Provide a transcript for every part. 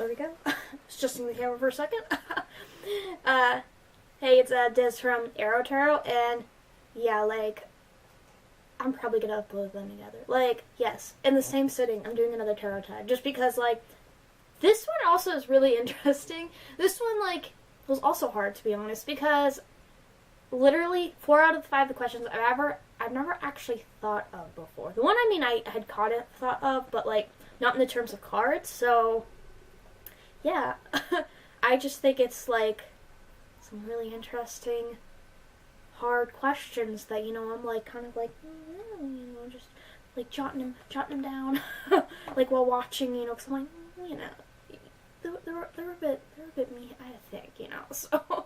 there we go. It's just in the camera for a second. Hey, it's Des from Aro-Tarot, and yeah, like, I'm probably gonna upload them together. Like, yes, in the same sitting, I'm doing another tarot tag, just because, like, this one also is really interesting. This one, like, was also hard, to be honest, because literally 4 out of the 5 of the questions I've never actually thought of before. The one, I mean, I had thought of, but, like, not in the terms of cards, so, yeah. I just think it's, like, some really interesting, hard questions that, you know, I'm, like, kind of, like, you know, just, like, jotting them down, like, while watching, you know, because I'm, like, you know, they're a bit me, I think, you know, so,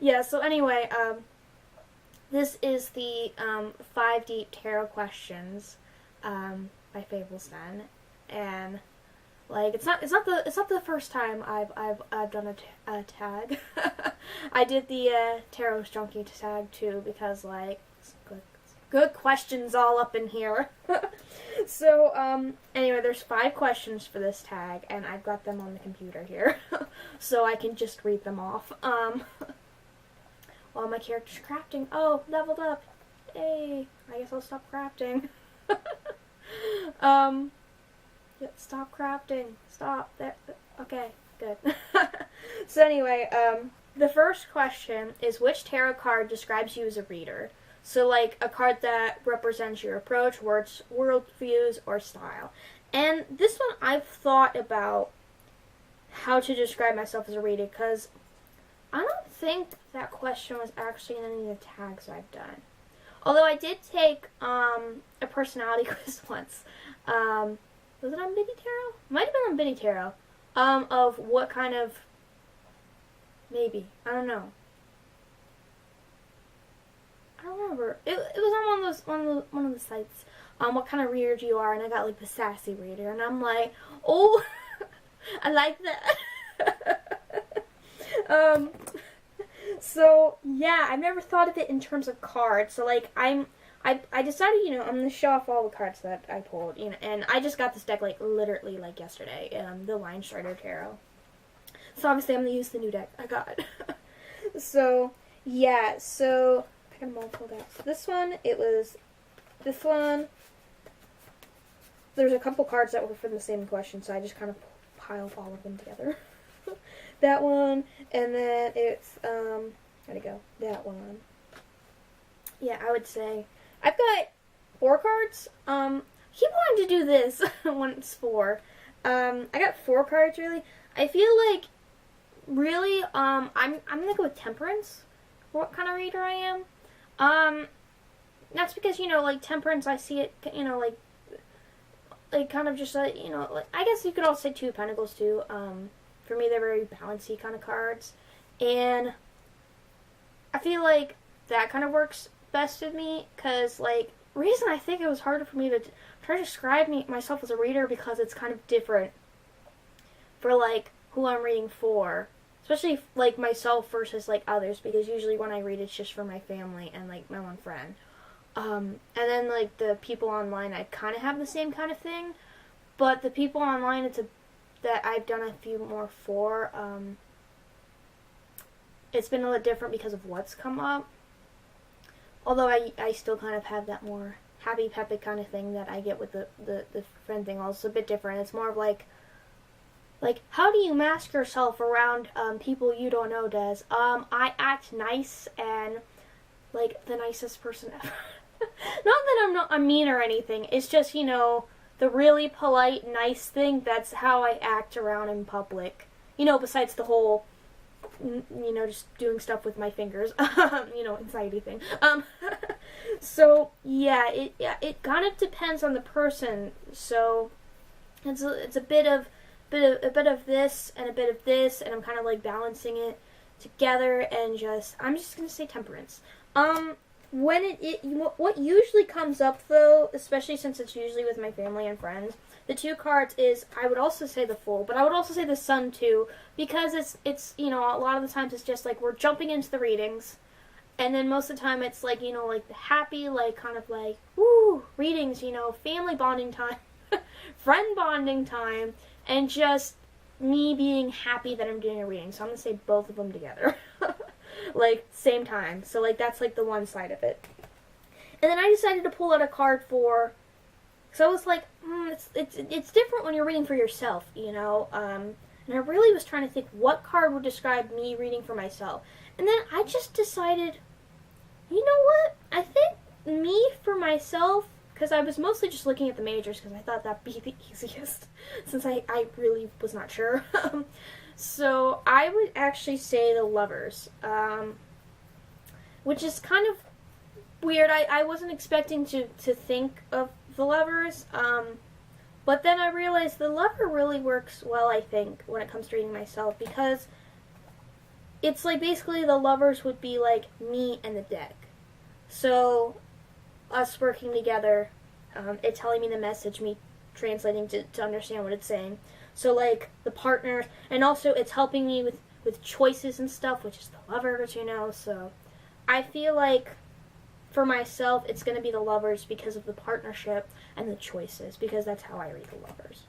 yeah, so anyway, this is the 5 Deep Tarot Questions by Fables Den, and like it's not the first time I've done a tag. I did the Tarot Junkie tag too because like good questions all up in here. So anyway, there's 5 questions for this tag, and I've got them on the computer here, so I can just read them off. While my character's crafting. Oh, leveled up. Hey, I guess I'll stop crafting. Yeah, stop crafting. Stop. There. Okay, good. So anyway, the first question is, which tarot card describes you as a reader? So, like, a card that represents your approach, worldviews, or style. And this one I've thought about how to describe myself as a reader, because I don't think that question was actually in any of the tags I've done. Although I did take a personality quiz once. Was it on Biddy Tarot? Might have been on Biddy Tarot. Of what kind of... Maybe. I don't know. I don't remember. It was on one of the sites. What kind of reader you are, and I got like the sassy reader, and I'm like, oh, I like that. So yeah, I've never thought of it in terms of cards. So like I decided, you know, I'm gonna show off all the cards that I pulled, you know, and I just got this deck like literally like yesterday, the Lion Strider Tarot. So obviously I'm gonna use the new deck I got. So yeah, so I got them all pulled out. So this one, it was this one. There's a couple cards that were from the same question, so I just kind of piled all of them together. That one, and then it's where'd it go? That one. Yeah, I would say I've got 4 cards. Keep wanting to do this once 4. I got 4 cards really. I feel like really I'm gonna go with Temperance. What kind of reader I am. That's because, you know, like Temperance, I see it, you know, like kind of just like, you know, like, I guess you could also say 2 of Pentacles too. For me, they're very balancy kind of cards, and I feel like that kind of works best with me, because, like, reason I think it was harder for me to try to describe myself as a reader, because it's kind of different for, like, who I'm reading for, especially, like, myself versus, like, others, because usually when I read, it's just for my family and, like, my one friend, and then, like, the people online, I kind of have the same kind of thing, but the people online, that I've done a few more for, it's been a little different because of what's come up. Although I still kind of have that more happy peppy kind of thing that I get with the friend thing. Also a bit different. It's more of like how do you mask yourself around people you don't know, Des? I act nice and like the nicest person ever. Not that I'm mean or anything. It's just, you know, the really polite, nice thing, that's how I act around in public. You know, besides the whole, you know, just doing stuff with my fingers, you know, anxiety thing. So, yeah, it kind of depends on the person. So, it's a bit of this and a bit of this, and I'm kind of like balancing it together, and I'm just gonna say Temperance. What usually comes up, though, especially since it's usually with my family and friends, the 2 cards is, I would also say the Fool, but I would also say the Sun, too, because it's you know, a lot of the times it's just, like, we're jumping into the readings, and then most of the time it's, like, you know, like, the happy, like, kind of, like, woo, readings, you know, family bonding time, friend bonding time, and just me being happy that I'm doing a reading. So I'm going to say both of them together. Like, same time. So, like, that's, like, the one side of it. And then I decided to pull out a card for... So I was like, it's different when you're reading for yourself, you know? And I really was trying to think what card would describe me reading for myself. And then I just decided, you know what? I think me for myself, because I was mostly just looking at the majors because I thought that'd be the easiest, since I really was not sure. So I would actually say the Lovers, which is kind of weird. I wasn't expecting to think of the Lovers, but then I realized the Lover really works well, I think, when it comes to reading myself, because it's like basically the Lovers would be like me and the deck. So us working together, it telling me the message, me translating to understand what it's saying. So like the partners, and also it's helping me with choices and stuff, which is the Lovers, you know. So I feel like for myself, it's going to be the Lovers because of the partnership and the choices, because that's how I read the Lovers.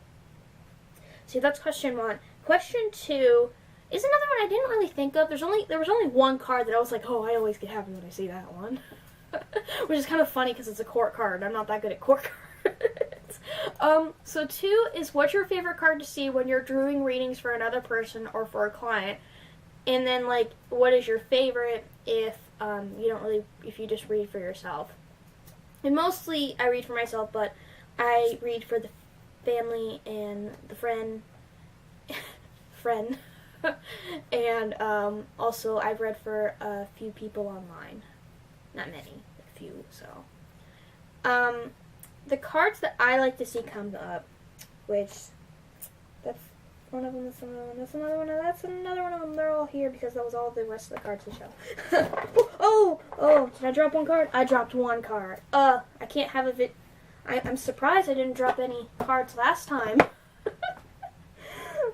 So that's question 1. Question 2 is another one I didn't really think of. There was only one card that I was like, oh, I always get happy when I see that one. Which is kind of funny because it's a court card. I'm not that good at court cards. So 2 is, what's your favorite card to see when you're doing readings for another person or for a client? And then, like, what is your favorite if if you just read for yourself? And mostly I read for myself, but I read for the family and the friend. And also I've read for a few people online. Not many, a few, so. The cards that I like to see come up, which, that's one of them, that's another one, that's another one of them. They're all here because that was all the rest of the cards to show. Oh, did I drop one card? I dropped one card. I can't have a I'm surprised I didn't drop any cards last time.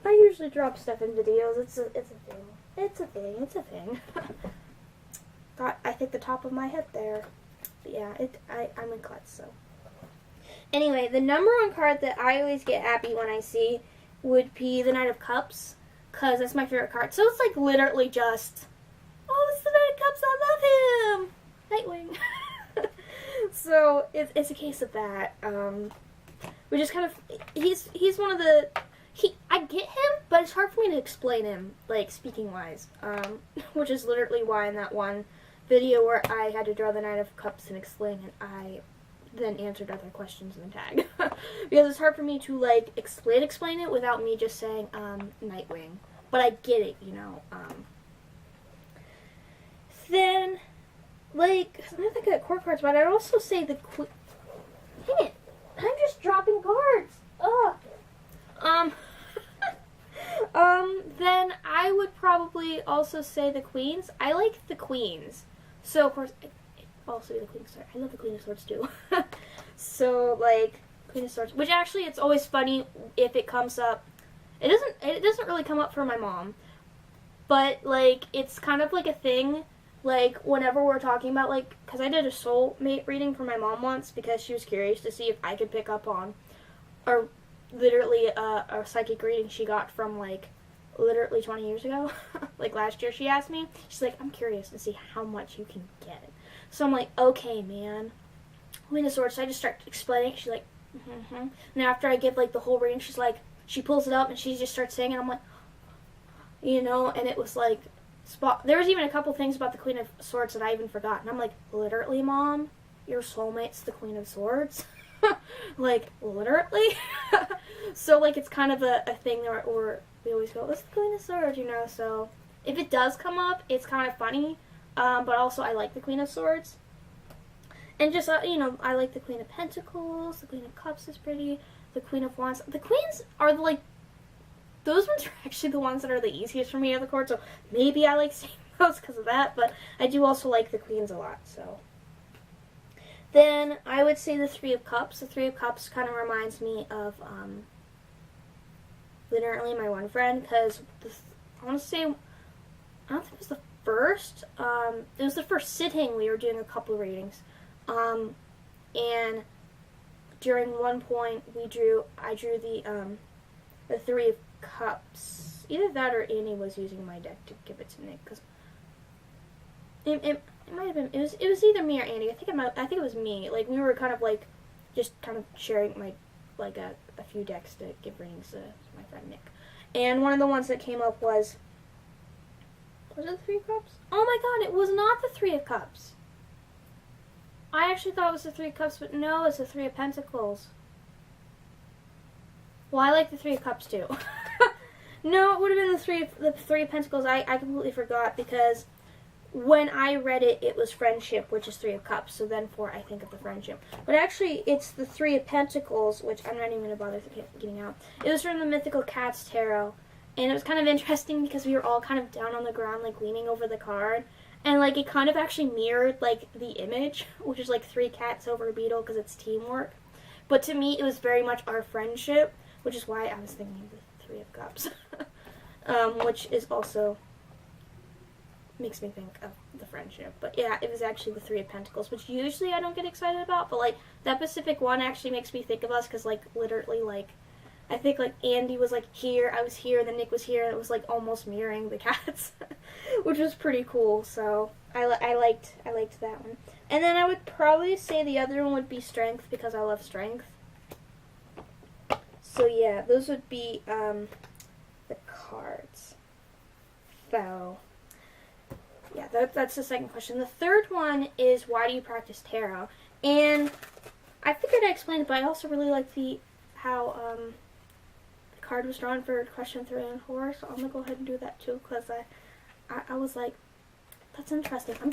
I usually drop stuff in videos. It's a thing. I think the top of my head there. But yeah, I'm in klutz, so. Anyway, the number 1 card that I always get happy when I see would be the Knight of Cups, because that's my favorite card. So it's like literally just, oh, it's the Knight of Cups, I love him! Nightwing. So it's a case of that. Which is kind of, he's one of the, I get him, but it's hard for me to explain him, like, speaking-wise. Which is literally why in that one video where I had to draw the Knight of Cups and explain it, I then answered other questions in the tag. Because it's hard for me to, like, explain it without me just saying, Nightwing. But I get it, you know. Then, like, I'm not that good at court cards, but I'd also say the Queen. Dang it! I'm just dropping cards! Ugh! Then I would probably also say the Queens. I like the Queens. So, of course, also the Queen of Swords. I love the Queen of Swords, too. So, like, Queen of Swords. Which, actually, it's always funny if it comes up. It doesn't really come up for my mom. But, like, it's kind of like a thing. Like, whenever we're talking about, like, because I did a soulmate reading for my mom once because she was curious to see if I could pick up on, or literally a psychic reading she got from, like, literally 20 years ago. Like, last year she asked me. She's like, I'm curious to see how much you can get. So I'm like, okay, man. Queen of Swords. So I just start explaining. She's like, And after I give, like, the whole reading, she's like, she pulls it up and she just starts saying it. I'm like, you know, and it was like, there was even a couple things about the Queen of Swords that I even forgot. And I'm like, literally, Mom? Your soulmate's the Queen of Swords? Like, literally? So, like, it's kind of a thing where we always go, it's the Queen of Swords, you know? So, if it does come up, it's kind of funny. But also, I like the Queen of Swords. And just, you know, I like the Queen of Pentacles. The Queen of Cups is pretty. The Queen of Wands. The Queens are, like, those ones are actually the ones that are the easiest for me of the court. So, maybe I like seeing those because of that. But I do also like the Queens a lot, so. Then, I would say the Three of Cups. The Three of Cups kind of reminds me of, literally my one friend. Because, I want to say, I don't think it was the first. It was the first sitting we were doing a couple of readings. And during one point, I drew the, the Three of Cups. Either that or Annie was using my deck to give it to Nick, because it might have been, it was either me or Annie. I think it was me. Like, we were kind of like just kind of sharing my like a few decks to give readings to my friend Nick. And one of the ones that came up was it the Three of Cups? Oh my god, it was not the Three of Cups. I actually thought it was the Three of Cups, but no, it's the Three of Pentacles. Well, I like the Three of Cups too. No, it would have been the Three of Pentacles. I completely forgot, because when I read it, it was Friendship, which is Three of Cups. So then I think of the Friendship. But actually, it's the Three of Pentacles, which I'm not even going to bother getting out. It was from the Mythical Cats Tarot. And it was kind of interesting because we were all kind of down on the ground, like leaning over the card. And like it kind of actually mirrored like the image, which is like 3 cats over a beetle because it's teamwork. But to me, it was very much our friendship, which is why I was thinking of the Three of Cups. Which is also makes me think of the friendship. But yeah, it was actually the Three of Pentacles, which usually I don't get excited about. But like that specific one actually makes me think of us, because like literally like I think like Andy was like here, I was here, then Nick was here, and it was like almost mirroring the cats, which was pretty cool. So I liked that one. And then I would probably say the other one would be Strength, because I love strength. So yeah, those would be the cards. So yeah, that's the second question. The third one is, why do you practice tarot? And I figured I explained it, but I also really like how the card was drawn for question 3 and 4. So I'm gonna go ahead and do that too, because I was like, that's interesting. I'm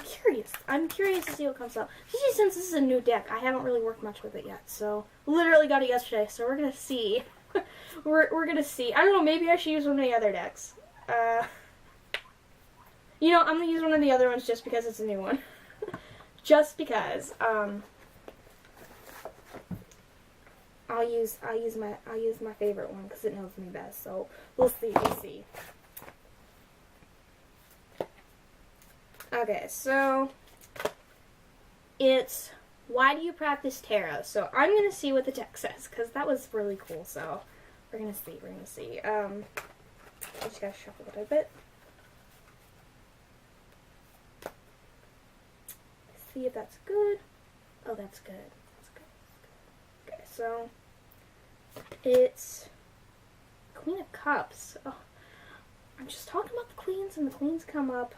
curious to see what comes up. Especially since this is a new deck. I haven't really worked much with it yet. So literally got it yesterday. So we're gonna see. we're gonna see. I don't know. Maybe I should use one of the other decks. You know, I'm gonna use one of the other ones just because it's a new one. Just because. I'll use my favorite one because it knows me best. So we'll see. Okay, so it's, why do you practice tarot? So I'm going to see what the text says, because that was really cool. So we're going to see. I just got to shuffle it a bit. See if that's good. Oh, that's good. Okay, so it's Queen of Cups. Oh, I'm just talking about the queens, and the queens come up.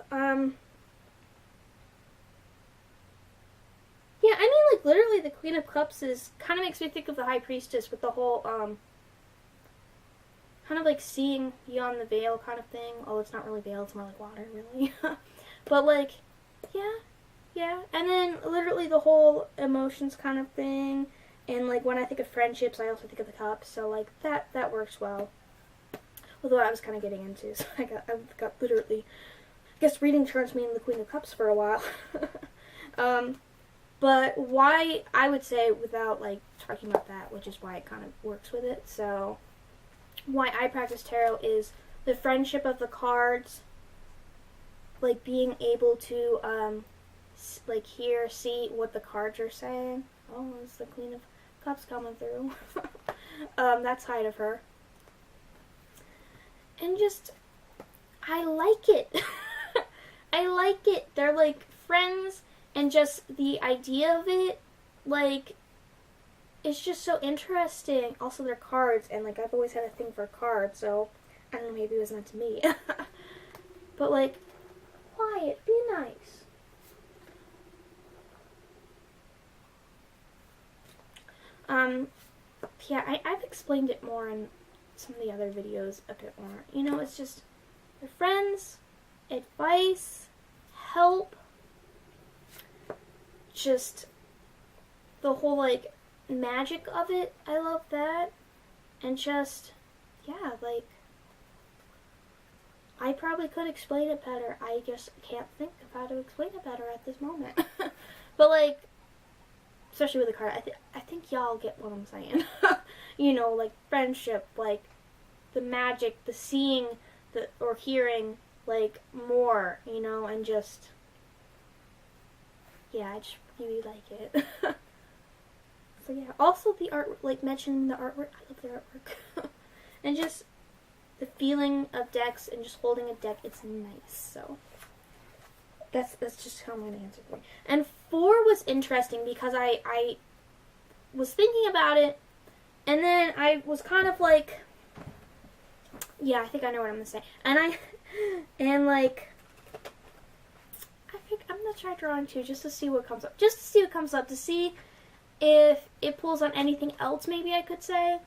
Yeah, I mean, like, literally, the Queen of Cups kind of makes me think of the High Priestess with the whole, kind of like seeing beyond the veil kind of thing. Oh, it's not really veil, it's more like water, really. But, like, yeah. And then, literally, the whole emotions kind of thing. And, like, when I think of friendships, I also think of the cups. So, like, that works well with what I was kind of getting into. So, I got literally, I guess reading turns me into the Queen of Cups for a while. But why, I would say, without, like, talking about that, which is why it kind of works with it, so why I practice tarot is the friendship of the cards, like, being able to, like, see what the cards are saying. Oh, it's the Queen of Cups coming through. That side of her. And just, I like it. I like it. They're, like, friends. And just the idea of it, like, it's just so interesting. Also, they're cards, and, like, I've always had a thing for cards, so I don't know, maybe it was meant to me. But, like, quiet, be nice. Yeah, I've explained it more in some of the other videos a bit more. You know, it's just, they're friends, advice, help. Just the whole, like, magic of it, I love that. And just, yeah, like, I probably could explain it better. I just can't think of how to explain it better at this moment. But, like, especially with the card, I think y'all get what I'm saying. You know, like, friendship, like, the magic, the seeing, or hearing, like, more, you know, and just, yeah, I just really like it. So yeah, also the art, like, mentioning the artwork, I love the artwork. And just the feeling of decks and just holding a deck, it's nice. So that's just how I'm going to answer 3. And 4 was interesting because I was thinking about it, and then I was kind of like, yeah, I think I know what I'm going to say. And like, I think I'm going to try drawing 2 just to see what comes up. Just to see what comes up, to see if it pulls on anything else, maybe I could say.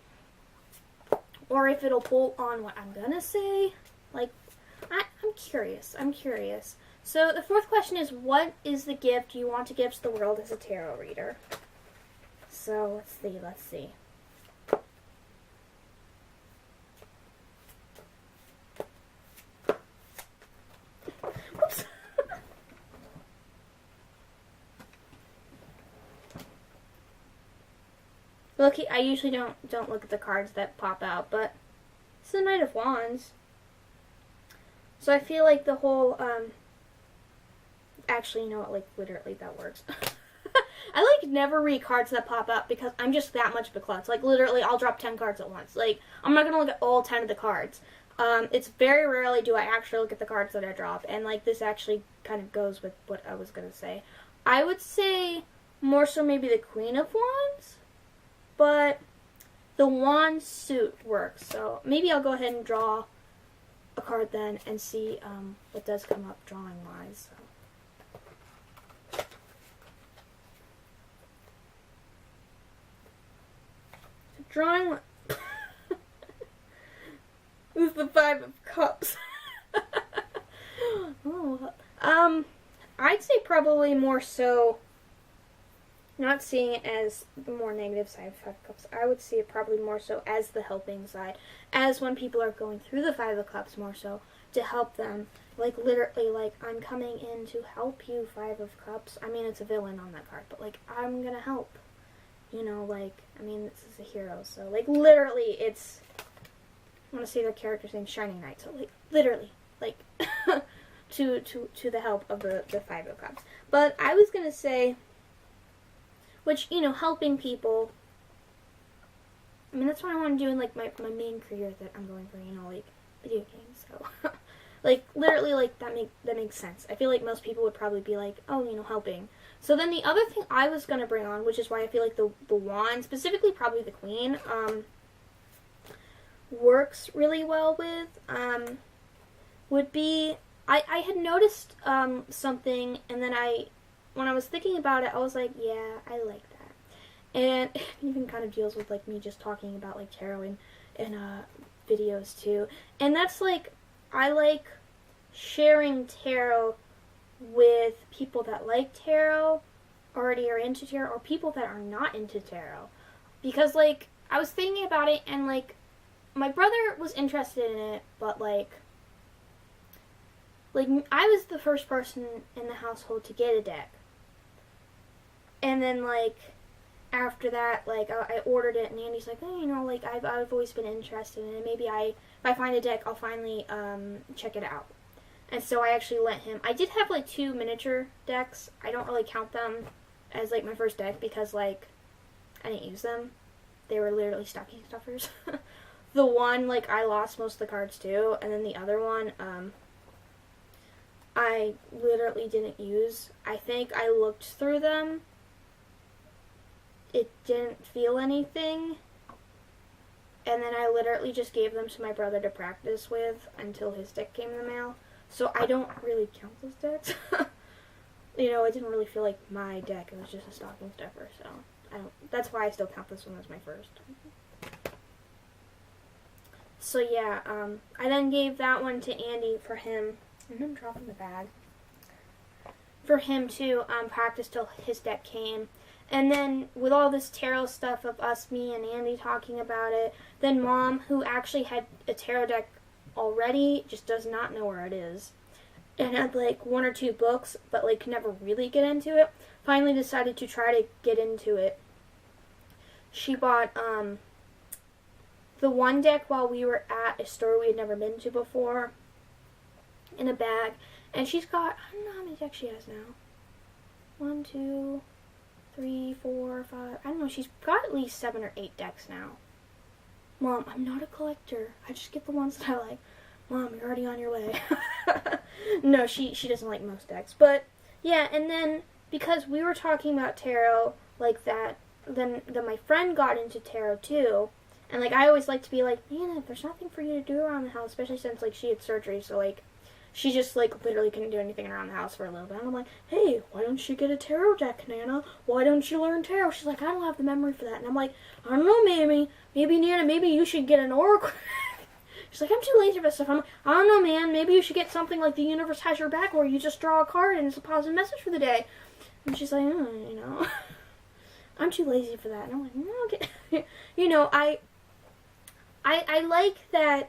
Or if it'll pull on what I'm going to say. Like, I'm curious. I'm curious. So the 4th question is, what is the gift you want to give to the world as a tarot reader? So let's see. Whoops. Look, I usually don't look at the cards that pop out, but it's the Knight of Wands. So I feel like the whole, actually, you know what, like, literally, that works. I, like, never read cards that pop up because I'm just that much of a klutz. Like, literally, I'll drop 10 cards at once. Like, I'm not going to look at all 10 of the cards. It's very rarely do I actually look at the cards that I drop, and, like, this actually kind of goes with what I was going to say. I would say more so maybe the Queen of Wands, but the wand suit works. So maybe I'll go ahead and draw a card then and see what does come up drawing-wise. So. Drawing is the 5 of Cups. Oh, I'd say probably more so, not seeing it as the more negative side of 5 of Cups. I would see it probably more so as the helping side, as when people are going through the 5 of Cups more so, to help them. Like, literally, like, I'm coming in to help you, 5 of Cups. I mean, it's a villain on that card, but, like, I'm gonna help. You know, like, I mean, this is a hero, so, like, literally, it's, I want to say their character's name, Shining Knight, so, like, literally, like, to the help of the 5 of Cups. But I was gonna say, which, you know, helping people, I mean, that's what I want to do in, like, my main career that I'm going for, you know, like, video games, so, like, literally, like, that makes sense. I feel like most people would probably be like, oh, you know, helping. So then the other thing I was going to bring on, which is why I feel like the wand, specifically probably the Queen, works really well with, would be, I had noticed something, and then when I was thinking about it, I was like, yeah, I like that. And it even kind of deals with, like, me just talking about, like, tarot in videos, too. And that's, like, I like sharing tarot with people that like tarot, already are into tarot, or people that are not into tarot. Because, like, I was thinking about it, and, like, my brother was interested in it, but, like, I was the first person in the household to get a deck. And then, like, after that, like, I ordered it, and Andy's like, oh, you know, like, I've always been interested in it. Maybe if I find a deck, I'll finally check it out. And so I actually let him. I did have, like, 2 miniature decks. I don't really count them as, like, my first deck because, like, I didn't use them. They were literally stocking stuffers. The one, like, I lost most of the cards too, and then the other one, I literally didn't use. I think I looked through them. It didn't feel anything. And then I literally just gave them to my brother to practice with until his deck came in the mail. So I don't really count those decks. You know, it didn't really feel like my deck. It was just a stocking stuffer. So that's why I still count this one as my first. So yeah, I then gave that one to Andy for him. And I'm dropping the bag. For him to practice till his deck came. And then with all this tarot stuff of us, me and Andy talking about it, then Mom, who actually had a tarot deck already, just does not know where it is, and had like 1 or 2 books, but like could never really get into it, finally decided to try to get into it. She bought the one deck while we were at a store we had never been to before in a bag, and she's got, I don't know how many decks she has now. 1, 2, 3, 4, 5, I don't know, she's got at least 7 or 8 decks now. Mom, I'm not a collector. I just get the ones that I like. Mom, you're already on your way. No, she doesn't like most decks. But, yeah, and then, because we were talking about tarot like that, then my friend got into tarot too. And, like, I always like to be like, Nana, there's nothing for you to do around the house, especially since, like, she had surgery. So, like, she just, like, literally couldn't do anything around the house for a little bit. And I'm like, hey, why don't you get a tarot deck, Nana? Why don't you learn tarot? She's like, I don't have the memory for that. And I'm like, I don't know, maybe, Nana, maybe you should get an oracle. She's like, I'm too lazy for this stuff. I'm like, I don't know, man. Maybe you should get something like the universe has your back, where you just draw a card and it's a positive message for the day. And she's like, I'm too lazy for that. And I'm like, no, okay. I like that,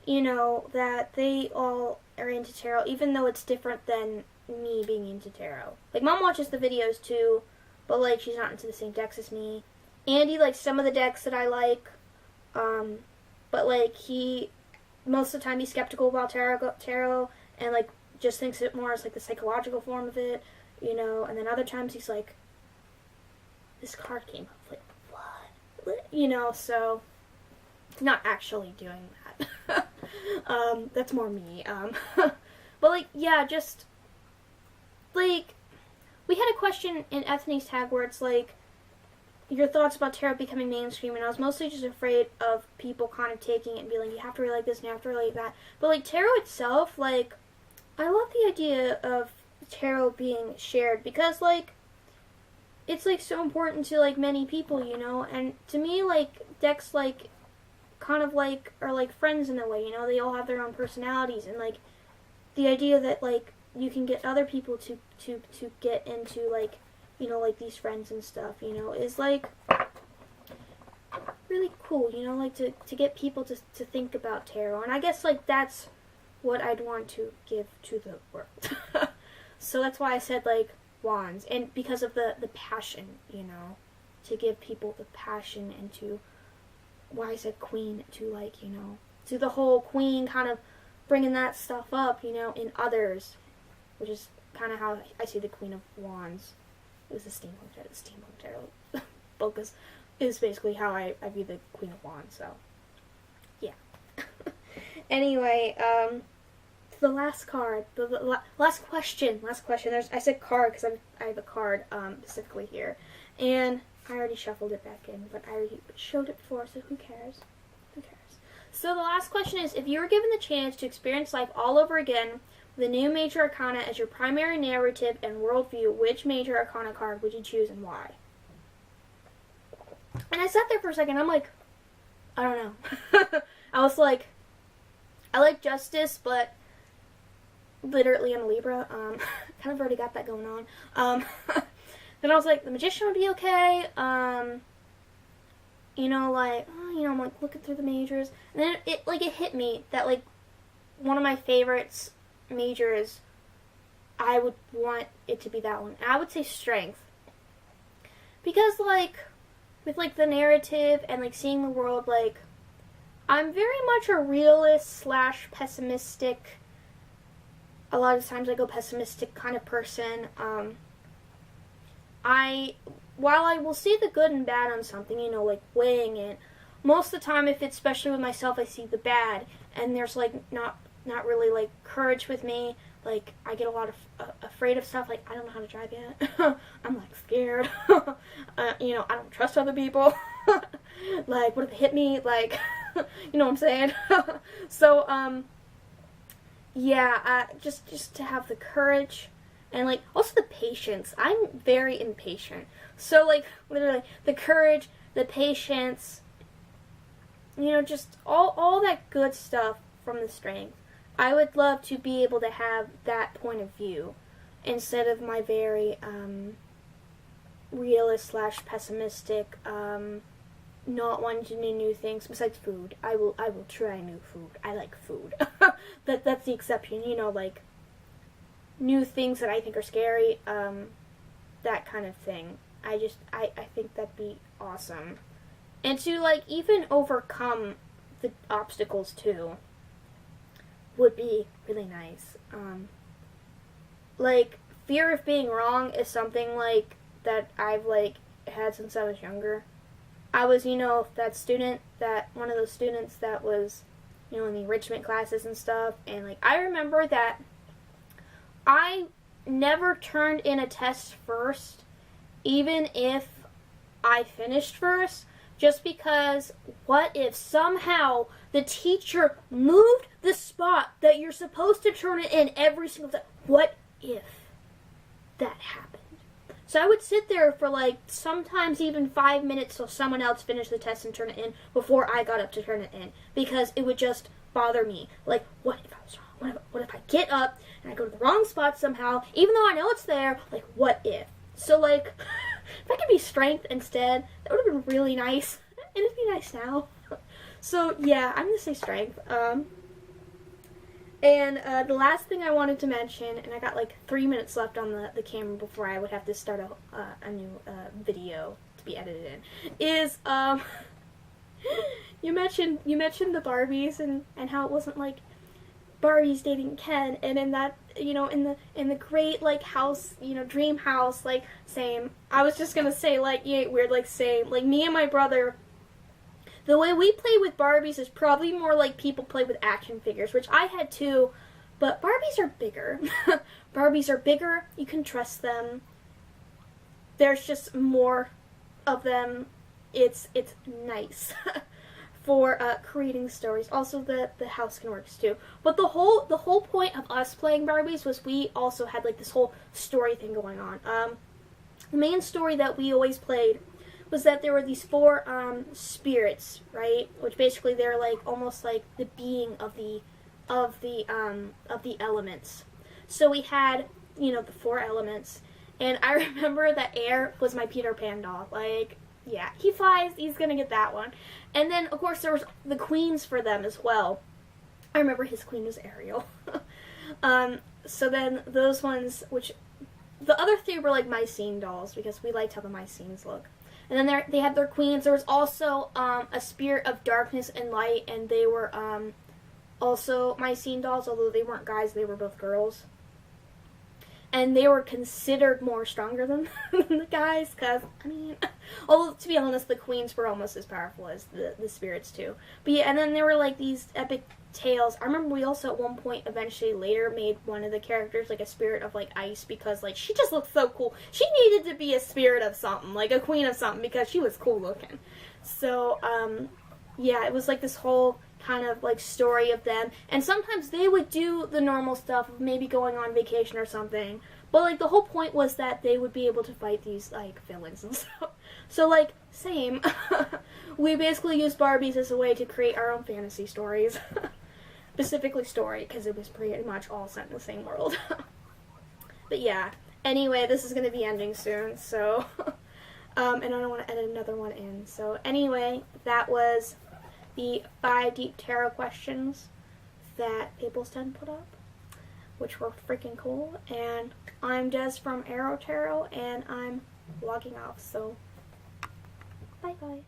that they all are into tarot, even though it's different than me being into tarot. Like, Mom watches the videos too, but, like, she's not into the same decks as me. Andy likes some of the decks that I like, but, like, most of the time he's skeptical about tarot, and, like, just thinks it more as, like, the psychological form of it, and then other times he's like, this card came up, like, what? So, not actually doing that. That's more me. But, like, yeah, just, like, we had a question in Ethany's tag where it's, like, your thoughts about tarot becoming mainstream, and I was mostly just afraid of people kind of taking it and being like, you have to relate this and you have to relate that. But, like, tarot itself, like, I love the idea of tarot being shared, because, like, it's, like, so important to, like, many people, and to me, like, decks, like, kind of, like, are, like, friends in a way, they all have their own personalities, and, like, the idea that, like, you can get other people to get into, like, like, these friends and stuff, is, like, really cool, like, to get people to think about tarot. And I guess, like, that's what I'd want to give to the world. So that's why I said, like, wands. And because of the passion, to give people the passion, and to, why I said queen, to, like, to the whole queen kind of bringing that stuff up, in others, which is kind of how I see the Queen of Wands. It was the steampunk tarot book is basically how I view the Queen of Wands, so, yeah. Anyway, the last card, the last question, I said card because I have a card, specifically here, and I already shuffled it back in, but I already showed it before, so who cares? So the last question is, if you were given the chance to experience life all over again, the new major arcana as your primary narrative and worldview, which major arcana card would you choose and why? And I sat there for a second, I'm like, I don't know. I was like, I like Justice, but literally I'm a Libra. Kind of already got that going on. Then I was like, the Magician would be okay. I'm like looking through the majors. And then it hit me that, like, one of my favorites majors, I would want it to be that one. And I would say Strength. Because, like, with, like, the narrative and, like, seeing the world, like, I'm very much a realist / pessimistic. A lot of times I go pessimistic kind of person. While I will see the good and bad on something, like, weighing it, most of the time, if it's, especially with myself, I see the bad, and there's, like, not really, like, courage with me. Like, I get a lot of afraid of stuff. Like, I don't know how to drive yet. I'm, like, scared. I don't trust other people. Like, what if they hit me? Like, you know what I'm saying? So, yeah, just to have the courage, and, like, also the patience. I'm very impatient. So, like, literally, the courage, the patience, just all that good stuff from the Strength. I would love to be able to have that point of view instead of my very realist / pessimistic, not wanting to do new things besides food. I will try new food. I like food. That's the exception, like new things that I think are scary, that kind of thing. I think that'd be awesome. And to, like, even overcome the obstacles too would be really nice. Like, fear of being wrong is something, like, that I've, like, had since I was younger. I was, that student, one of those students that was, in the enrichment classes and stuff. And, like, I remember that I never turned in a test first, even if I finished first, just because what if somehow the teacher moved the spot that you're supposed to turn it in every single time? What if that happened? So I would sit there for, like, sometimes even 5 minutes till someone else finished the test and turned it in before I got up to turn it in, because it would just bother me. Like, what if I was wrong? What if I get up and I go to the wrong spot somehow, even though I know it's there? Like, what if? So, like, if I could be strength instead, that would have been really nice. And it'd be nice now. So, yeah, I'm going to say strength. And the last thing I wanted to mention, and I got like 3 minutes left on the camera before I would have to start a new video to be edited in, is you mentioned the Barbies and how it wasn't like Barbie's dating Ken, and in that, in the great, like, house, dream house, like, same. I was just gonna say, like, you ain't weird, like, same. Like, me and my brother, the way we play with Barbies is probably more like people play with action figures, which I had too, but Barbies are bigger. Barbies are bigger, you can trust them. There's just more of them. It's nice. For creating stories. Also, the house can work too. But the whole point of us playing Barbies was we also had, like, this whole story thing going on. The main story that we always played was that there were these 4 spirits, right? Which basically they're like almost like the being of the elements. So we had, the 4 elements, and I remember that air was my Peter Pan doll. Like, yeah, he flies, he's gonna get that one. And then, of course, there was the queens for them as well. I remember his queen was Ariel. So then those ones, which, the other 3 were like Mycene dolls, because we liked how the Mycenes look. And then they had their queens. There was also a spirit of darkness and light, and they were also Mycene dolls, although they weren't guys, they were both girls. And they were considered more stronger than the guys, because, although, to be honest, the queens were almost as powerful as the spirits, too. But yeah, and then there were, like, these epic tales. I remember we also, at one point, eventually later made one of the characters, like, a spirit of, like, ice, because, like, she just looked so cool. She needed to be a spirit of something, like, a queen of something, because she was cool looking. So, yeah, it was, like, this whole kind of, like, story of them, and sometimes they would do the normal stuff of maybe going on vacation or something, but, like, the whole point was that they would be able to fight these, like, villains and stuff. So, like, same. We basically used Barbies as a way to create our own fantasy stories. Specifically story, because it was pretty much all set in the same world. But yeah, anyway, this is going to be ending soon, so, and I don't want to edit another one in. So anyway, that was the 5 deep tarot questions that Fables Den put up, which were freaking cool. And I'm Des from Aro-Tarot, and I'm logging off, so bye-bye.